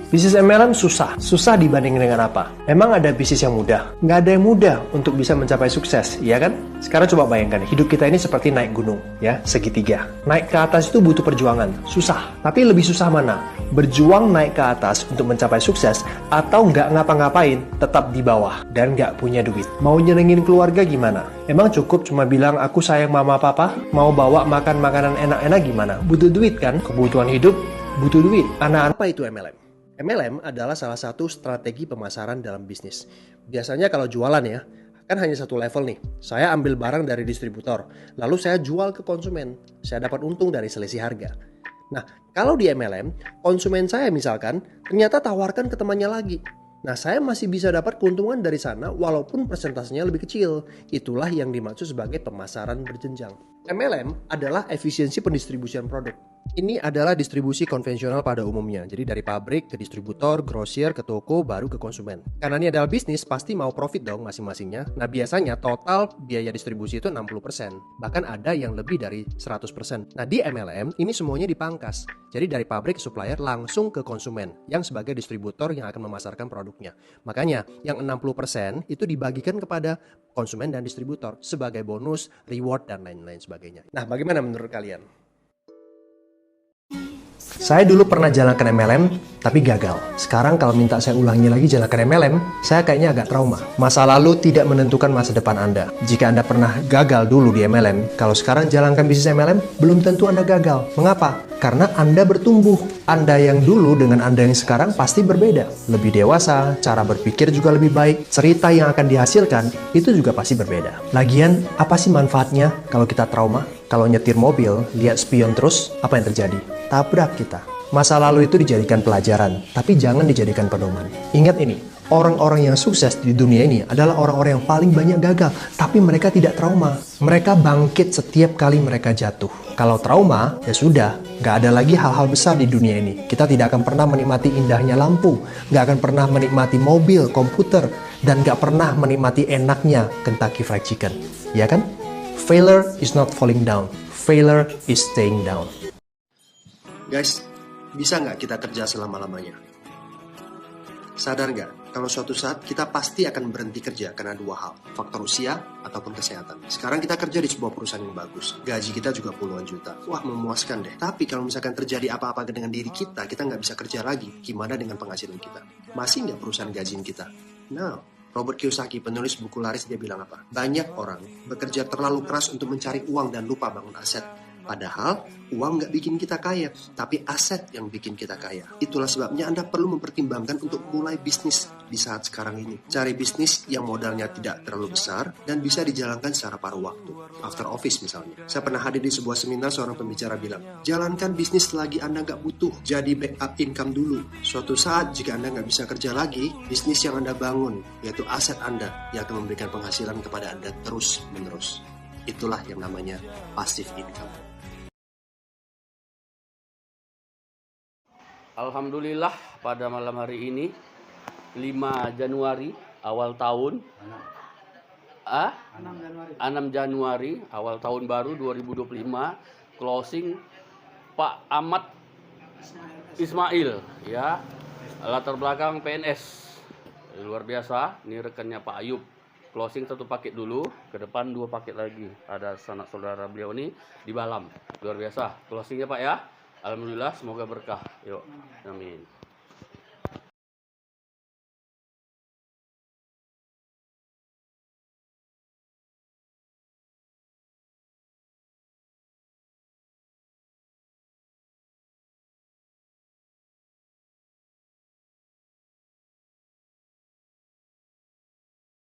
Bisnis MLM susah. Susah dibanding dengan apa? Emang ada bisnis yang mudah? Nggak ada yang mudah untuk bisa mencapai sukses, iya kan? Sekarang coba bayangkan, hidup kita ini seperti naik gunung, ya, segitiga. Naik ke atas itu butuh perjuangan, susah. Tapi lebih susah mana? Berjuang naik ke atas untuk mencapai sukses, atau nggak ngapa-ngapain, tetap di bawah, dan nggak punya duit. Mau nyenengin keluarga gimana? Emang cukup cuma bilang, aku sayang mama papa? Mau bawa makan makanan enak-enak gimana? Butuh duit kan? Kebutuhan hidup butuh duit. Anak apa itu MLM? MLM adalah salah satu strategi pemasaran dalam bisnis. Biasanya kalau jualan ya, kan hanya satu level nih. Saya ambil barang dari distributor, lalu saya jual ke konsumen. Saya dapat untung dari selisih harga. Nah, kalau di MLM, konsumen saya misalkan ternyata tawarkan ke temannya lagi. Nah, saya masih bisa dapat keuntungan dari sana walaupun persentasenya lebih kecil. Itulah yang dimaksud sebagai pemasaran berjenjang. MLM adalah efisiensi pendistribusian produk. Ini adalah distribusi konvensional pada umumnya. Jadi dari pabrik ke distributor, grosir, ke toko, baru ke konsumen. Karena ini adalah bisnis, pasti mau profit dong masing-masingnya. Nah, biasanya total biaya distribusi itu 60%. Bahkan ada yang lebih dari 100%. Nah, di MLM ini semuanya dipangkas. Jadi dari pabrik ke supplier langsung ke konsumen yang sebagai distributor yang akan memasarkan produknya. Makanya yang 60% itu dibagikan kepada konsumen dan distributor sebagai bonus, reward, dan lain-lain sebagainya. Nah, bagaimana menurut kalian? Saya dulu pernah jalankan MLM, tapi gagal. Sekarang kalau minta saya ulangi lagi jalankan MLM, saya kayaknya agak trauma. Masa lalu tidak menentukan masa depan Anda. Jika Anda pernah gagal dulu di MLM, kalau sekarang jalankan bisnis MLM, belum tentu Anda gagal. Mengapa? Karena Anda bertumbuh. Anda yang dulu dengan Anda yang sekarang pasti berbeda. Lebih dewasa, cara berpikir juga lebih baik, cerita yang akan dihasilkan itu juga pasti berbeda. Lagian, apa sih manfaatnya kalau kita trauma? Kalau nyetir mobil, lihat spion terus, apa yang terjadi? Tabrak kita. Masa lalu itu dijadikan pelajaran, tapi jangan dijadikan pedoman. Ingat ini, orang-orang yang sukses di dunia ini adalah orang-orang yang paling banyak gagal, tapi mereka tidak trauma. Mereka bangkit setiap kali mereka jatuh. Kalau trauma, ya sudah, nggak ada lagi hal-hal besar di dunia ini. Kita tidak akan pernah menikmati indahnya lampu, nggak akan pernah menikmati mobil, komputer, dan nggak pernah menikmati enaknya Kentucky Fried Chicken. Ya kan? Failure is not falling down. Failure is staying down. Guys, bisa nggak kita kerja selama-lamanya? Sadar nggak, kalau suatu saat kita pasti akan berhenti kerja karena dua hal, faktor usia ataupun kesehatan. Sekarang kita kerja di sebuah perusahaan yang bagus, gaji kita juga puluhan juta. Wah, memuaskan deh. Tapi kalau misalkan terjadi apa-apa dengan diri kita nggak bisa kerja lagi. Gimana dengan penghasilan kita? Masih nggak perusahaan gajiin kita? No. Robert Kiyosaki, penulis buku laris, dia bilang apa? Banyak orang bekerja terlalu keras untuk mencari uang dan lupa bangun aset. Padahal uang nggak bikin kita kaya, tapi aset yang bikin kita kaya. Itulah sebabnya Anda perlu mempertimbangkan untuk mulai bisnis di saat sekarang ini. Cari bisnis yang modalnya tidak terlalu besar dan bisa dijalankan secara paruh waktu. After office misalnya. Saya pernah hadir di sebuah seminar, seorang pembicara bilang, jalankan bisnis selagi Anda nggak butuh. Jadi backup income dulu. Suatu saat jika Anda nggak bisa kerja lagi, bisnis yang Anda bangun, yaitu aset Anda, yang akan memberikan penghasilan kepada Anda terus menerus. Itulah yang namanya passive income. Alhamdulillah pada malam hari ini 5 Januari awal tahun 6 Januari awal tahun baru 2025 closing Pak Ahmad Ismail ya, latar belakang PNS luar biasa. Ini rekannya Pak Ayub. Closing 1 paket dulu, ke depan 2 paket lagi. Ada sanak saudara beliau ini di Balam. Luar biasa closingnya Pak ya. Alhamdulillah, semoga berkah. Yuk, amin.